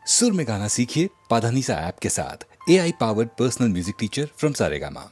सुर में गाना सीखिए पाधानीसा ऐप के साथ। AI powered personal music teacher from Saregama.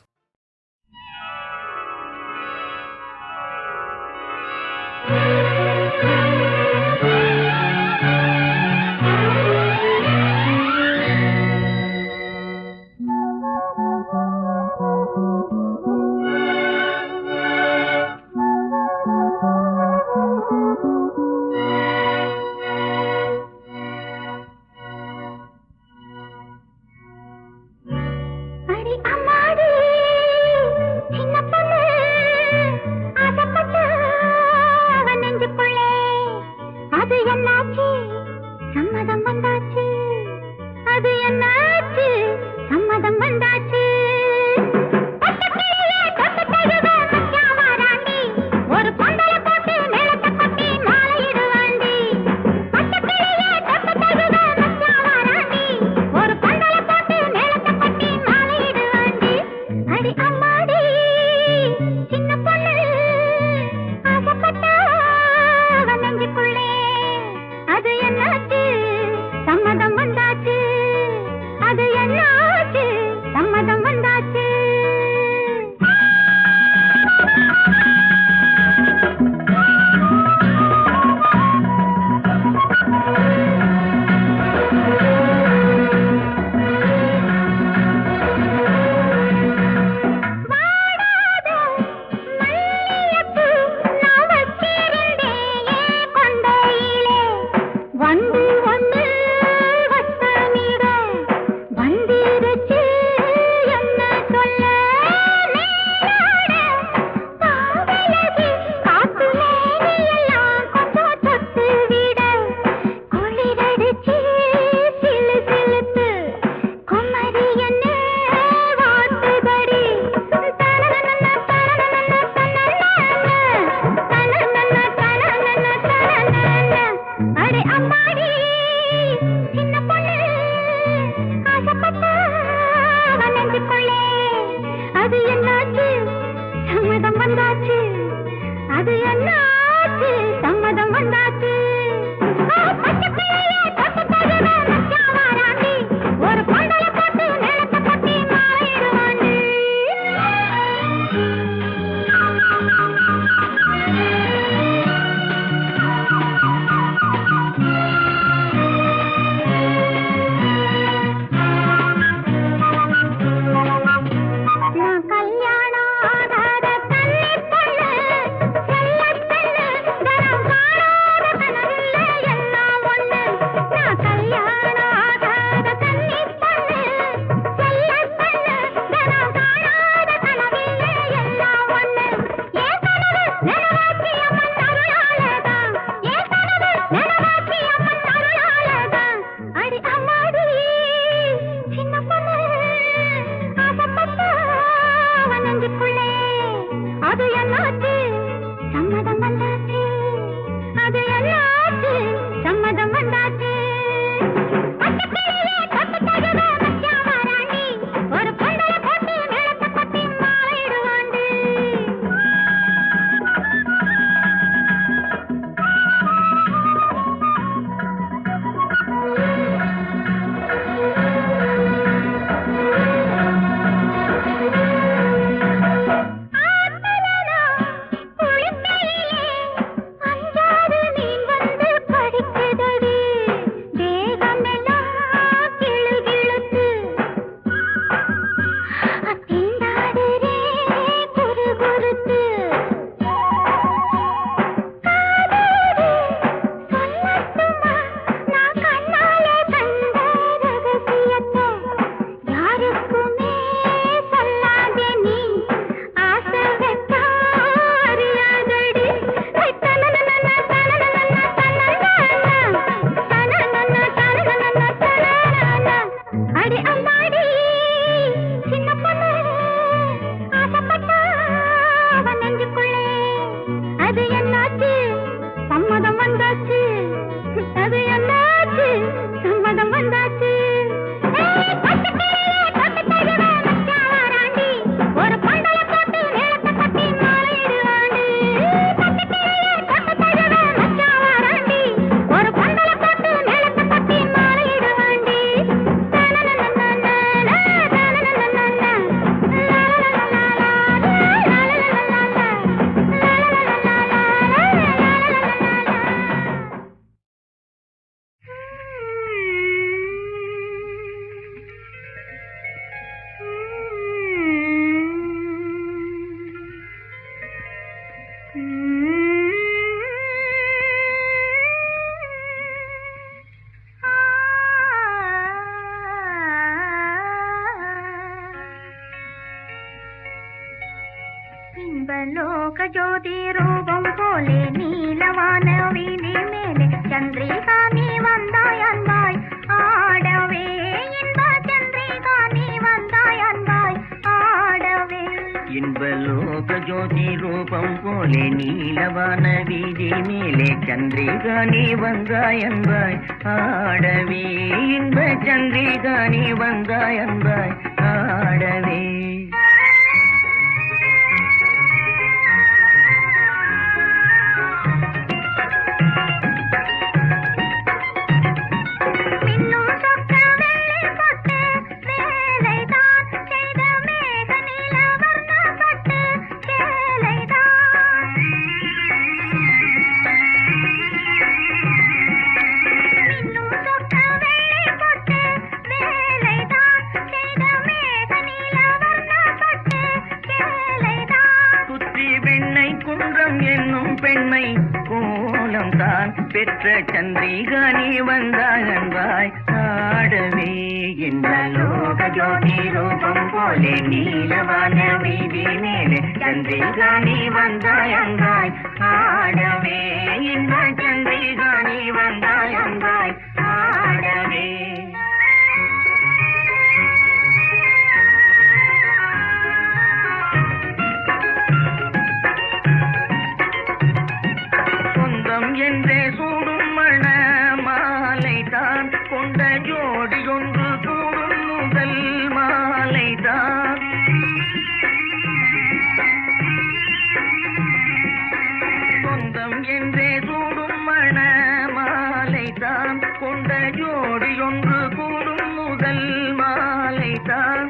லோக ஜோதி ரூபம் போலே நீலவான வீதி மேலே சந்திரிகா நீ வந்தாய் அன்பாய் ஆடவே இன்ப சந்திரிகா நீ வந்தாய் அன்பாய் ஆடவே இன்பலோக ஜோதி ரூபம் போலே நீலவான வீதி மேலே சந்திரிகா நீ வந்தாய் அன்பாய் ஆடவே இன்ப சந்திரிகா நீ வந்தாய் அன்பாய் ஆடவே பெண்மை கோலம் தான் பெற்ற சந்திரிகா நீ வந்தாய் அன்பாய் ஆடவே இந்த லோக ஜோதி ரூபம் போலே நீலவான வீதி மேலே சந்திரிகா நீ வந்தாய் அன்பாய் ஆடவே இந்த சந்திரிகா நீ வந்தாய் அன்பாய் ஆடவே என்றே சூடும் மண மாலை தான் கொண்ட ஜோடி ஒன்று கூடும் முதல் மாலை தான் சொந்தம் என்றே சூடும் மண மாலை தான் கொண்ட ஜோடி ஒன்று கூடும் முதல் மாலை தான்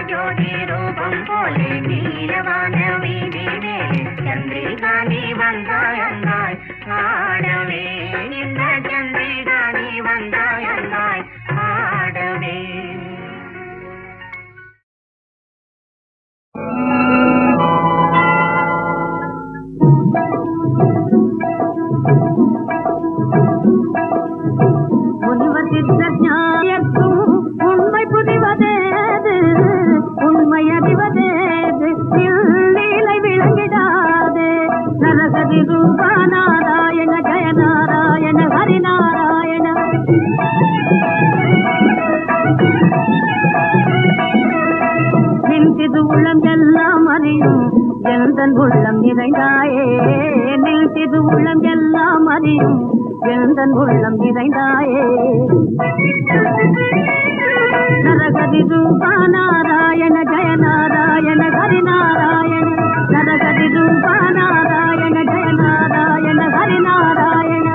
ஜோதி ரூபம் போலே நீலவான வீதி மேலே சந்திரிகா நீ வந்தாய் அன்பாய் ஆடவே இந்த சந்திரிகா நீ வந்தாய் அன்பாய் ஆடவே முனிவர் சித்தஞாயத்தும் உண்மை புரிவதேது உண்மை அறிவதேது லீலை விளங்கிடாது நரகதி ரூபா நாராயண ஜய நாராயண ஹரிநாராயண நின்றிது உள்ளம் எல்லாம் அறியும் எந்தன் உள்ளம் நிறைந்தாயே நின்றிது உள்ளம் எல்லாம் அறியும் எந்தன் உள்ளம் நிறைந்தாயே நரகதி ரூபா நாராயண ஜய நாராயண ஹரிநாராயண நரகதி ரூபா நாராயண ஜய நாராயண ஹரிநாராயண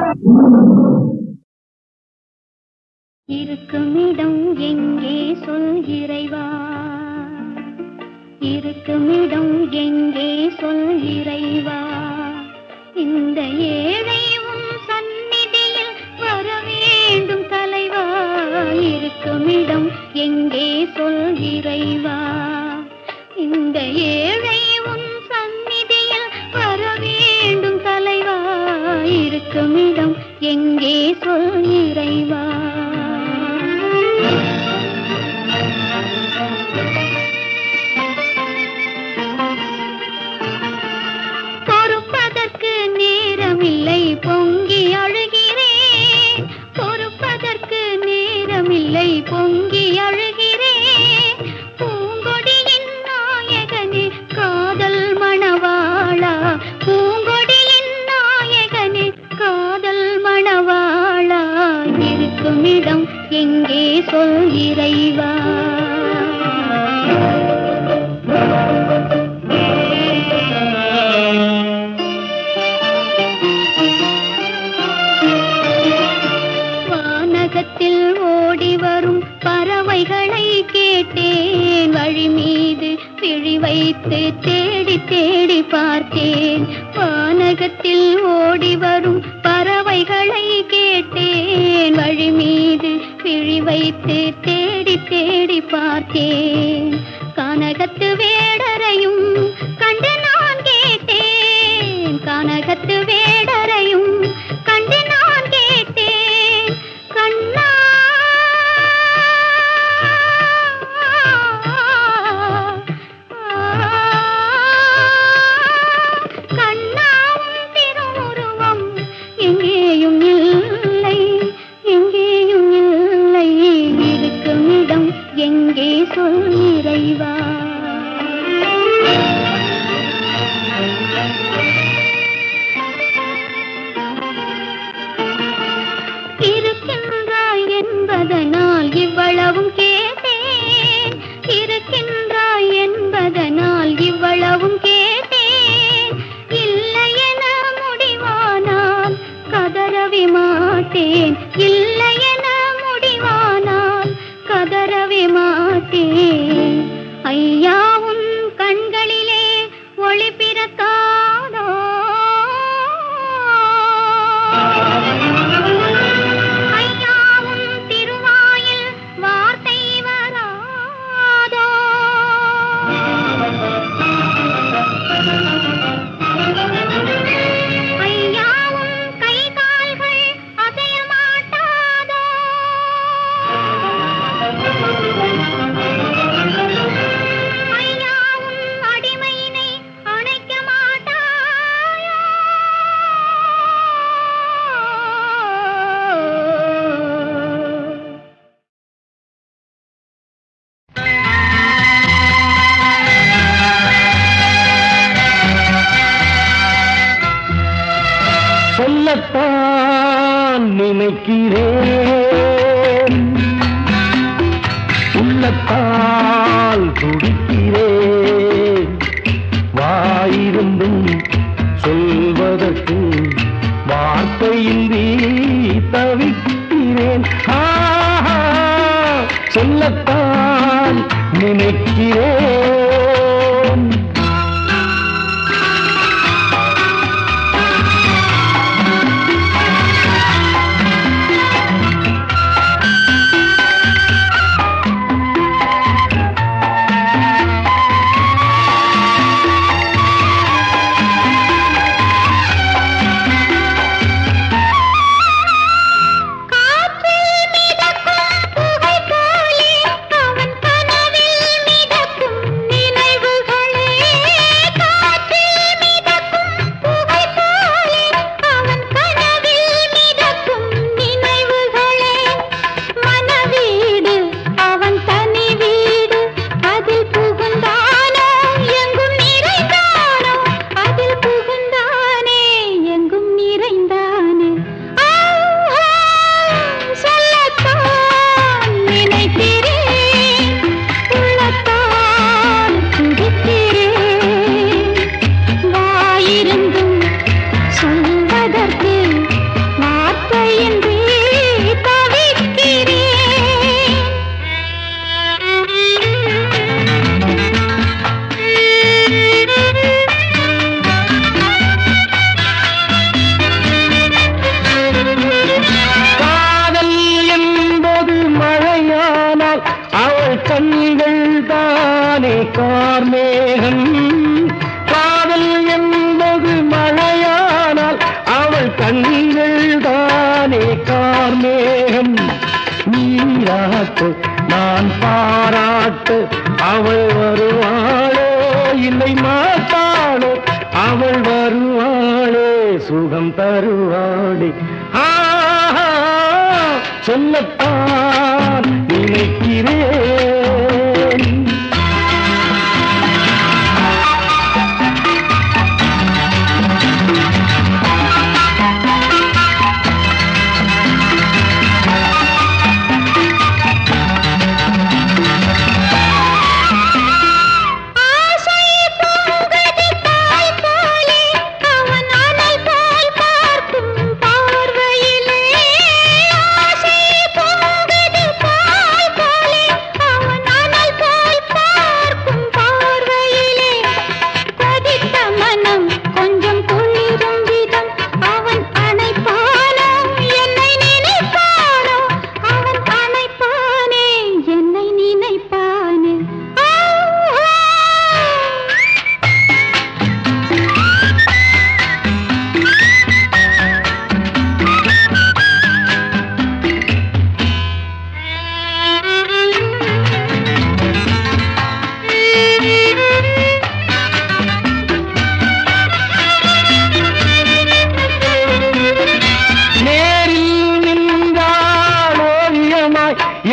இருக்குமிடம் எங்கே சொல் இறைவா இருக்குமிடம் எங்கே சொல் இறைவா இந்த ஏழை உன் சந்நிதியில் வர வேண்டும் தலைவா இருக்குமிடம் எங்கே சொல் இறைவா இந்த ஏழை உன் சந்நிதியில் வர வேண்டும் தலைவா இருக்குமிடம் எங்கே சொல் இறைவா பொறுப்பதற்கு நேரமில்லை பொங்கி அழுகிறேன் பொறுப்பதற்கு நேரமில்லை பொங்கி அழுகிறேன் பூங்கொடியின் நாயகனே காதல் மணவாளா பூங்கொடியின் நாயகனே காதல் மணவாளா இருக்குமிடம் எங்கே சொல் இறைவா வானகத்தில் ஓடி வரும் பறவைகளை கேட்டேன் வழி மீது விழி வைத்து தேடி தேடி பார்த்தேன் வானகத்தில் ஓடி வரும் பறவைகளை கேட்டேன் வழி மீது விழி வைத்து தேடி தேடி பார்த்தேன் கனகத்து வேடரையும் கண்டு நான் கேட்டேன் கனகத்து வேடரையும் கண்டு நான் கேட்டேன் நினைக்கிறேன், உள்ளத்தால் துடிக்கிறேன், வாயிருந்தும் சொல்வதற்கு வார்த்தையின்றி தவிக்கிறேன். சொல்லத்தான் நினைக்கிறேன். கார்மேகம் காதல் என்பது மழையானால் அவள் கண்கள் தானே கார்மேகம். நீராட்டு நான் பாராட்டு அவள் வருவாளோ இல்லை மாட்டாளோ, அவள் வருவாளே சுகம் தருவாளே. சொல்லத்தான் நினைக்கிறேன்.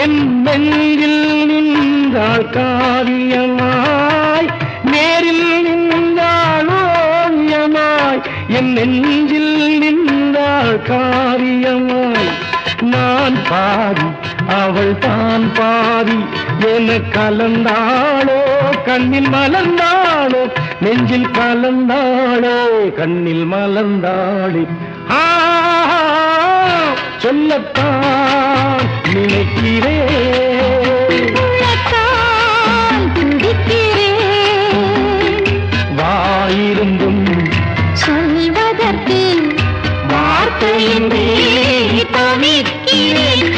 என் நெஞ்சில் நின்றாள் காவியமாய், நேரில் நின்றாள் ஓவியமாய், என் நெஞ்சில் நின்றாள் காவியமாய். நான் பாதி அவள் தான் பாதி என கலந்தாளோ கண்ணில் மலர்ந்தாளோ, நெஞ்சில் கலந்தாளோ கண்ணில் மலர்ந்தாளே. சொல்லத்தான் நினைக்கிறேன், வாயிருந்தும் சொல்வதற்கு வார்த்தையின்றி தவிக்கிறேன்.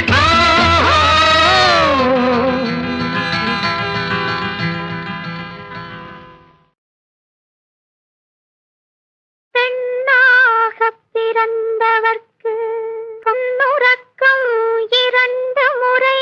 பெண்ணாகப் பிறந்தவர்க்கு பொன்னுறக்கம் 2 முறை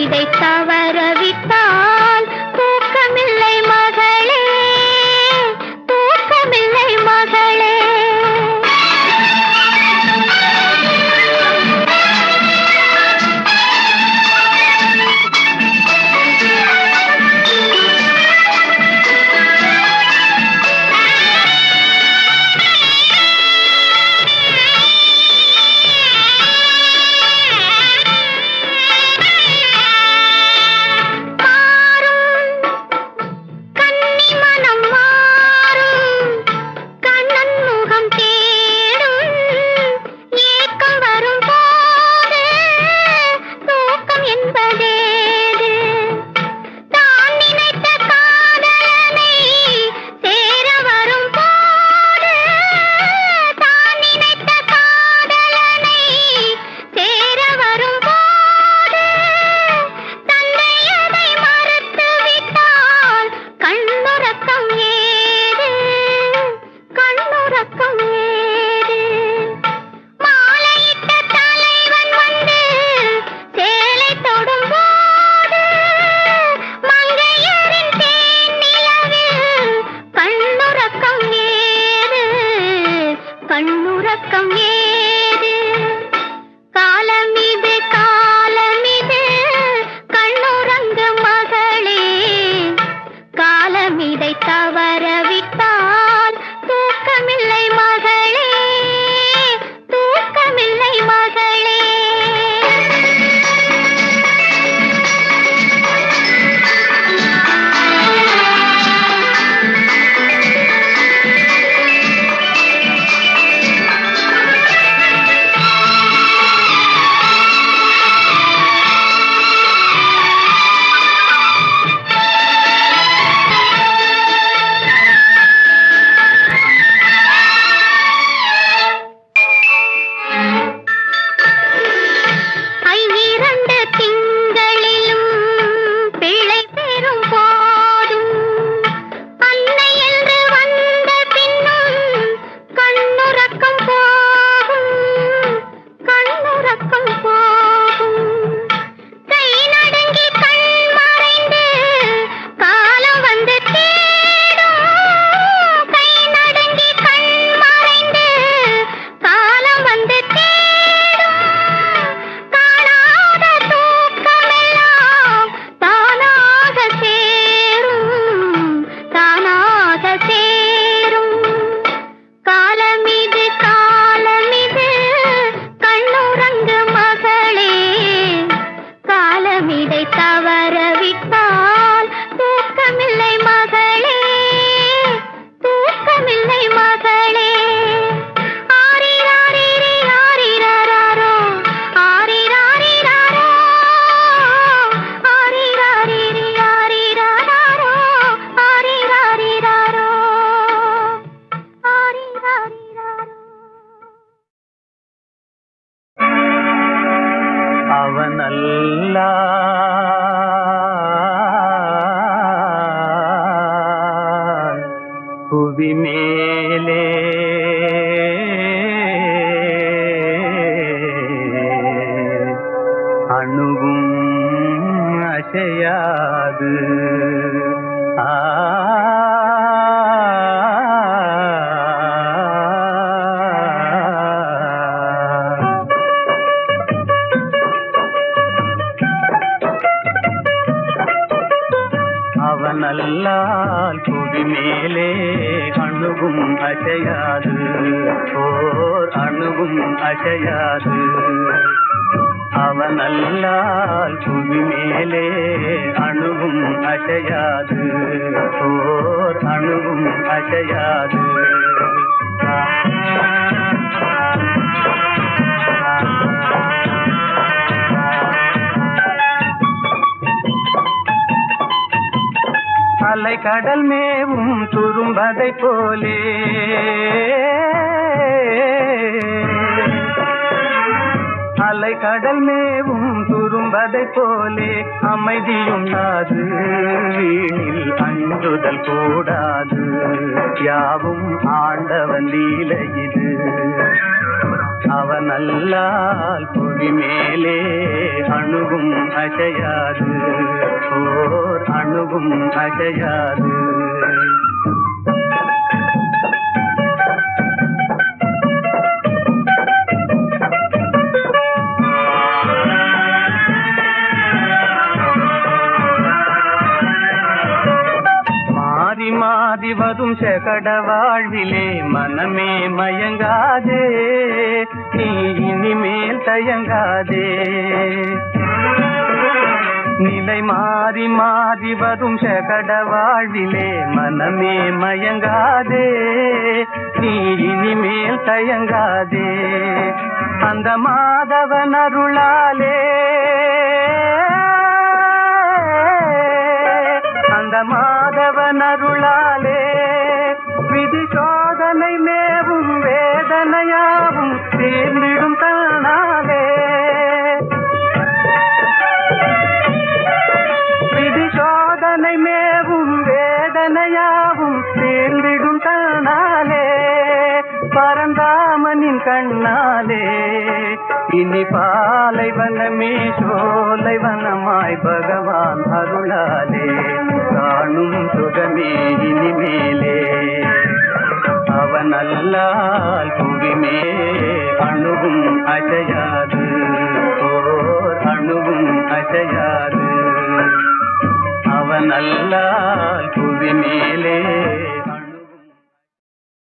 இதை தவறவிட்டால் தூக்கமில்லை மகளே, தூக்கமில்லை மகளே. கண்ணுறக்கம் ஏது காலமிது காலமிது கண்ணுறங்கு மகளே, காலமிதை தவறவிட்டால் தூக்கமில்லை மகளே, தூக்கமில்லை மகளே. இதை தவறவிட்டால் தூக்கமில்லை மகளே, தூக்கமில்லை மகளே. ஆரிராரிரி ஆரிராரோ, ஆரிராரிராரோ, ஆரிராரிரி ஆரிராரோ, ஆரிராரிராரோ, ஆரிராரிராரோ. அவனல்ல புவி மேலே அணுகும் அசையாது அவனல்லால் புவி மேலே அணுகும் அசையாது, ஓர் அணுகும் அசையாது. அவனல்லால் புவி மேலே அணுகும் அசையாது, ஓர் அணுகும் அசையாது. அலை கடல் மேவும் துரும்பதை போலே அலை கடல் மேவும் துரும்பதை போலே அமைதியும் நாது வீணில் அஞ்சுதல் கூடாது. யாவும் ஆண்டவன் லீலை இது, அவனல்லால் புவி மேலே அணுகும் அசையாது, ஓர் அணுகும் அசையாது. மாறி மாறி வரும் செகட வாழ்விலே மனமே மயங்காதே, நீ இனிமேல் தயங்காதே. நிலை மாறி மாறி வரும் செகட வாழ்விலே மனமே மயங்காதே, நீ இனிமேல் தயங்காதே. அந்த மாதவன் அருளாலே, அந்த மாதவன் அருளாலே விதி சோதனை மேவும் வேதனையாவும் தீர்ந்திடும் தானாலே. விதி சோதனை மேவும் வேதனையாவும் தீர்ந்திடும் தானாலே. பரந்தாமனின் கண்ணாலே இனி பாலைவனமே சோலைவனமாய் பகவான் அருளாலே காணும் சுகமே இனிமேலே. அவனல்லால் புவிமே அணுகும் அசையாது, ஓர் அணுகும் அசையாது. அவனல்லால் புவி மேலே